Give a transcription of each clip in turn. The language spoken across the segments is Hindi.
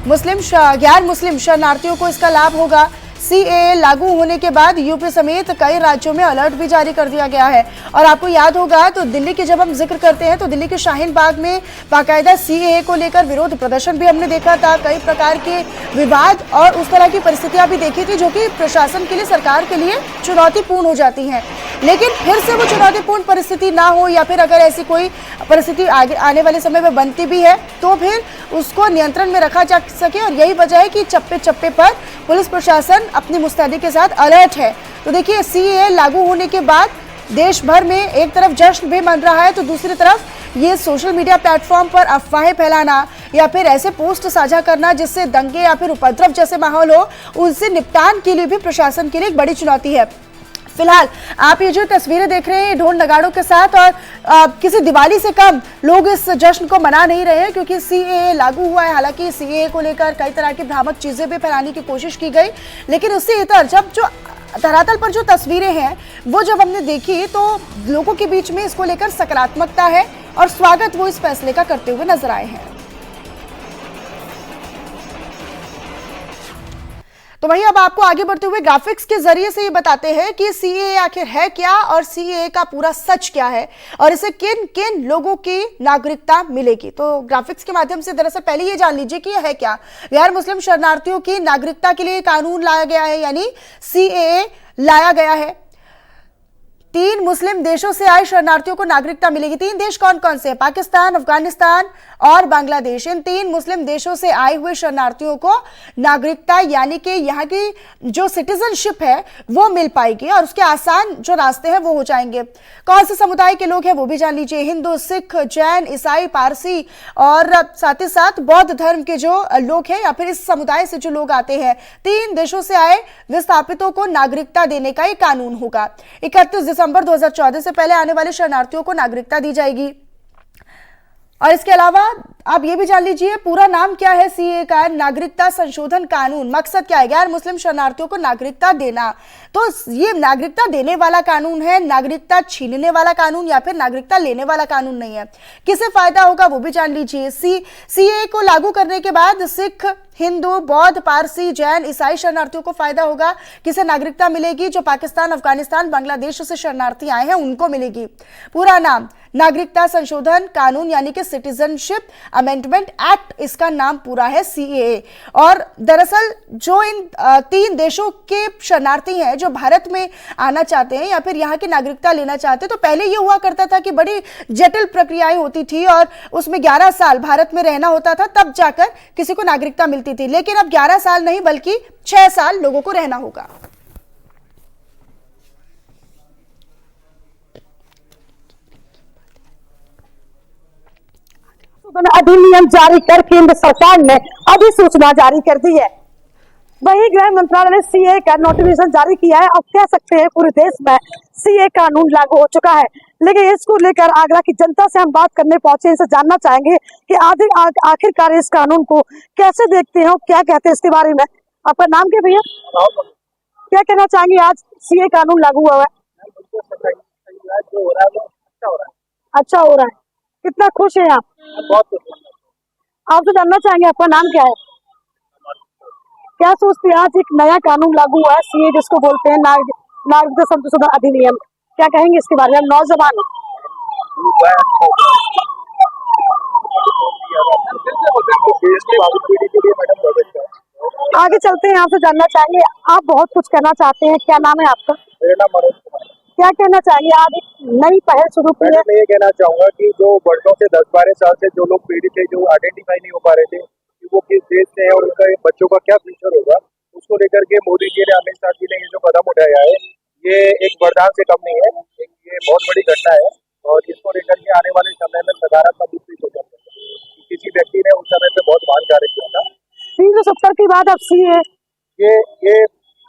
गैर मुस्लिम शरणार्थियों को इसका लाभ होगा। सीएए लागू होने के बाद यूपी समेत कई राज्यों में अलर्ट भी जारी कर दिया गया है। और आपको याद होगा तो दिल्ली की जब हम जिक्र करते हैं तो दिल्ली के शाहीन बाग में बाकायदा सीएए को लेकर विरोध प्रदर्शन भी हमने देखा था। कई प्रकार के विवाद और उस तरह की परिस्थितियां भी देखी थी जो कि प्रशासन के लिए, सरकार के लिए चुनौतीपूर्ण हो जाती हैं। लेकिन फिर से वो चुनौतीपूर्ण परिस्थिति ना हो या फिर अगर ऐसी कोई परिस्थिति आगे आने वाले समय में बनती भी है तो फिर उसको नियंत्रण में रखा जा सके। और यही वजह है कि चप्पे चप्पे पर पुलिस प्रशासन अपनी मुस्तैदी के साथ अलर्ट है। तो देखिए, सीएए लागू होने के बाद देश भर में एक तरफ जश्न भी मन रहा है तो दूसरी तरफ ये सोशल मीडिया प्लेटफॉर्म पर अफवाहें फैलाना या फिर ऐसे पोस्ट साझा करना जिससे दंगे या फिर उपद्रव जैसे माहौल हो, उनसे निपटान के लिए भी प्रशासन के लिए एक बड़ी चुनौती है। फिलहाल आप ये जो तस्वीरें देख रहे हैं ढोल नगाड़ों के साथ, और किसी दिवाली से कम लोग इस जश्न को मना नहीं रहे हैं क्योंकि सीएए लागू हुआ है। हालांकि सीएए को लेकर कई तरह की भ्रामक चीजें भी फैलाने की कोशिश की गई, लेकिन उससे इतर जब जो धरातल पर जो तस्वीरें हैं वो जब हमने देखी तो लोगों के बीच में इसको लेकर सकारात्मकता है और स्वागत वो इस फैसले का करते हुए नजर आए हैं। तो वहीं अब आपको आगे बढ़ते हुए ग्राफिक्स के जरिए से ये बताते हैं कि सीएए आखिर है क्या और सीएए का पूरा सच क्या है और इसे किन किन लोगों की नागरिकता मिलेगी। तो ग्राफिक्स के माध्यम से दरअसल पहले ये जान लीजिए कि यह है क्या। गैर मुस्लिम शरणार्थियों की नागरिकता के लिए कानून लाया गया है, यानी सीएए लाया गया है। 3 मुस्लिम देशों से आए शरणार्थियों को नागरिकता मिलेगी। 3 देश कौन कौन से हैं? पाकिस्तान, अफगानिस्तान और बांग्लादेश। इन 3 मुस्लिम देशों से आए हुए शरणार्थियों को नागरिकता यानी कि यहाँ की जो सिटीजनशिप है वो मिल पाएगी और उसके आसान जो रास्ते हैं वो हो जाएंगे। कौन से समुदाय के लोग हैं वो भी जान लीजिए। हिंदू, सिख, जैन, ईसाई, पारसी और साथ ही साथ बौद्ध धर्म के जो लोग हैं या फिर इस समुदाय से जो लोग आते हैं, 3 देशों से आए विस्थापितों को नागरिकता देने का ये कानून होगा। 31 दिसंबर 2014 से पहले आने वाले शरणार्थियों को नागरिकता दी जाएगी। और इसके अलावा आप ये भी जान लीजिए पूरा नाम क्या है सीएए का, नागरिकता संशोधन कानून। मकसद क्या है? गैर मुस्लिम शरणार्थियों को नागरिकता देना। तो ये नागरिकता देने वाला कानून है, नागरिकता छीनने वाला कानून या फिर नागरिकता लेने वाला कानून नहीं है। किसे फायदा होगा वो भी जान लीजिए। सीएए को लागू करने के बाद सिख, हिंदू, बौद्ध, पारसी, जैन, ईसाई शरणार्थियों को फायदा होगा। किसे नागरिकता मिलेगी? जो पाकिस्तान, अफगानिस्तान, बांग्लादेश से शरणार्थी आए हैं उनको मिलेगी। पूरा नाम नागरिकता संशोधन कानून यानी कि सिटीजनशिप अमेंडमेंट एक्ट, इसका नाम पूरा है सीएए। और दरअसल जो इन 3 देशों के शरणार्थी हैं जो भारत में आना चाहते हैं या फिर यहाँ की नागरिकता लेना चाहते हैं, तो पहले ये हुआ करता था कि बड़ी जटिल प्रक्रियाएं होती थी और उसमें 11 साल भारत में रहना होता था तब जाकर किसी को नागरिकता मिलती थी। लेकिन अब 11 साल नहीं बल्कि 6 साल लोगों को रहना होगा। अधिनियम जारी कर केंद्र सरकार ने अधिसूचना जारी कर दी है। वही गृह मंत्रालय ने सीए का नोटिफिकेशन जारी किया है। अब कह सकते हैं पूरे देश में सीए कानून लागू हो चुका है। लेकिन इसको लेकर आगरा की जनता से हम बात करने पहुंचे, इनसे जानना चाहेंगे कि आखिरकार इस कानून को कैसे देखते हो, क्या कहते हैं इसके बारे में। आपका नाम क्या भैया? क्या कहना चाहेंगे? आज सीए कानून लागू हुआ है, अच्छा हो रहा है, कितना खुश है आप? आपसे जानना चाहेंगे आपका नाम क्या है? क्या सोचते हैं आज एक नया कानून लागू हुआ है सीए जिसको बोलते हैं नागरिकता संशोधन अधिनियम, क्या कहेंगे इसके बारे में? नौजवान आगे चलते हैं, आपसे जानना चाहेंगे, आप बहुत कुछ कहना चाहते हैं, क्या नाम है आपका? मेरा नाम मनोज कुमार। क्या कहना चाहेंगे आज एक नई पहल शुरू की है? मैं ये कहना चाहूंगा कि जो वर्षों से 10-12 साल से जो लोग पीड़ित थे, जो आइडेंटिफाई नहीं हो पा रहे थे कि वो किस देश से है और उनका बच्चों का क्या फ्यूचर होगा, उसको लेकर के मोदी जी ने, अमित शाह जी ने ये जो कदम उठाया है, ये एक वरदान से कम नहीं है, ये बहुत बड़ी घटना है। और इसको लेकर के आने वाले समय में सकारात्मक रूप से सोचा किसी व्यक्ति ने उस समय पे बहुत महान कार्य किया था। 370 की बात अब सीए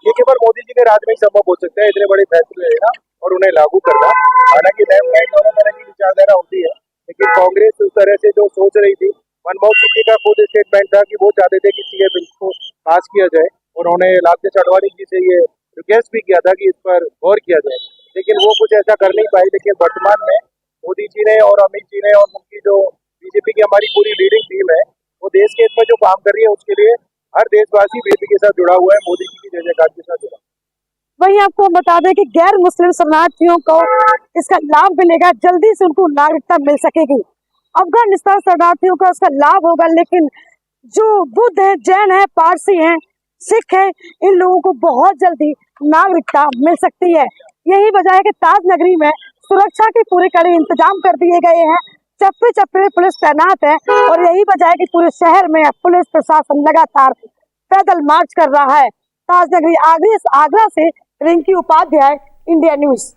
ये केवल मोदी जी के राज में ही संभव हो सकता है, इतने बड़े फैसले लेना और उन्हें लागू करना। हालांकि दोनों तरह की विचारधारा होती है, लेकिन कांग्रेस उस तरह से जो सोच रही थी, मनमोहन सिंह जी का खुद स्टेटमेंट था कि वो चाहते थे कि सीए बिल को पास किया जाए और उन्होंने लालकृष्ण आडवाणी जी से ये रिक्वेस्ट भी किया था कि इस पर गौर किया जाए, लेकिन वो कुछ ऐसा कर नहीं पाए। लेकिन वर्तमान में मोदी जी ने और अमित जी ने और उनकी जो बीजेपी की हमारी पूरी लीडिंग टीम है, वो देश के हित में जो काम कर रही है उसके लिए हर देशवासी बीजेपी के साथ जुड़ा हुआ है, मोदी जी की जय जयकार के साथ जुड़ा। वहीं आपको बता दें कि गैर मुस्लिम शरणार्थियों को इसका लाभ मिलेगा, जल्दी से उनको नागरिकता मिल सकेगी। अफगानिस्तान शरणार्थियों को इसका लाभ होगा, लेकिन जो बुद्ध है, जैन है, पारसी है, सिख है, इन लोगों को बहुत जल्दी नागरिकता मिल सकती है। यही वजह है कि ताज नगरी में सुरक्षा के पूरे कड़े इंतजाम कर दिए गए हैं, चप्पे चप्पे में पुलिस तैनात है और यही वजह है कि पूरे शहर में पुलिस प्रशासन लगातार पैदल मार्च कर रहा है। ताज नगरी आगरा से रिंकी उपाध्याय, इंडिया न्यूज।